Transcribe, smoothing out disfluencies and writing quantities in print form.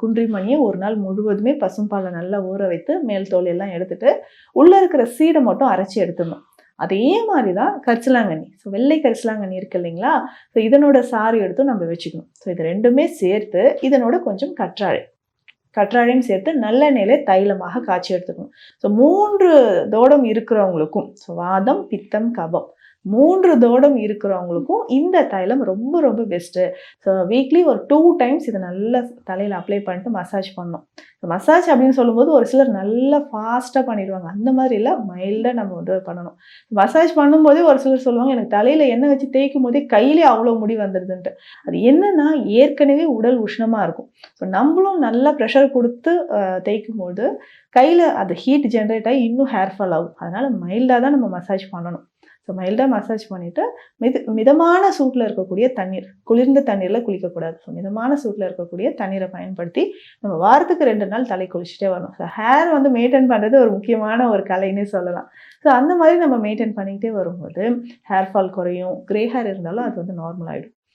குன்றிமணியை ஒரு நாள் முழுவதுமே பசும்பாலை நல்லா ஊற வைத்து மேல் தோல் எல்லாம் எடுத்துட்டு உள்ளே இருக்கிற சீடை மட்டும் அரைச்சி எடுத்துடணும். அதே மாதிரி தான் கரிசலாங்கண்ணி. ஸோ வெள்ளை கரிசலாங்கண்ணி இருக்கு இல்லைங்களா, ஸோ இதனோட சாறு எடுத்தும் நம்ம வச்சுக்கணும். ஸோ இது ரெண்டுமே சேர்த்து இதனோட கொஞ்சம் கற்றாழையும் சேர்த்து நல்லெண்ணெயிலே தைலமாக காய்ச்சி எடுத்துக்கணும். ஸோ 3 தோடம் இருக்கிறவங்களுக்கும், ஸோ வாதம், பித்தம், கபம் 3 தோடம் இருக்கிறவங்களுக்கும் இந்த தைலம் ரொம்ப ரொம்ப பெஸ்ட்டு. ஸோ வீக்லி ஒரு 2 டைம்ஸ் இதை நல்லா தலையில் அப்ளை பண்ணிட்டு மசாஜ் பண்ணணும். மசாஜ் அப்படின்னு சொல்லும்போது ஒரு சிலர் நல்லா ஃபாஸ்ட்டாக பண்ணிடுவாங்க. அந்த மாதிரி இல்லை, மைல்டாக நம்ம பண்ணணும். மசாஜ் பண்ணும்போதே ஒரு சிலர் சொல்லுவாங்க, எனக்கு தலையில் எண்ணெய் வச்சு தேய்க்கும் போதே கையிலே அவ்வளோ முடி வந்துடுதுன்ட்டு. அது என்னன்னா, ஏற்கனவே உடல் உஷ்ணமாக இருக்கும். ஸோ நம்மளும் நல்லா ப்ரெஷர் கொடுத்து தேய்க்கும் போது கையில் அது ஹீட் ஜென்ரேட் ஆகி இன்னும் ஹேர் ஃபால் ஆகும். அதனால் மைல்டாக தான் நம்ம மசாஜ் பண்ணணும். ஸோ மைல்டாக மசாஜ் பண்ணிவிட்டு மிதமான சூட்டில் இருக்கக்கூடிய தண்ணீர், குளிர்ந்த தண்ணீரில் குளிக்கக்கூடாது. ஸோ மிதமான சூட்டில் இருக்கக்கூடிய தண்ணீரை பயன்படுத்தி நம்ம வாரத்துக்கு 2 நாள் தலை குளிச்சுட்டே வரணும். ஸோ ஹேர் மெயின்டைன் பண்ணுறது ஒரு முக்கியமான ஒரு கலைன்னே சொல்லலாம். ஸோ அந்த மாதிரி நம்ம மெயின்டைன் பண்ணிக்கிட்டே வரும்போது ஹேர் ஃபால் குறையும். கிரே ஹேர் இருந்தாலும் அது நார்மல் ஆகிடும்.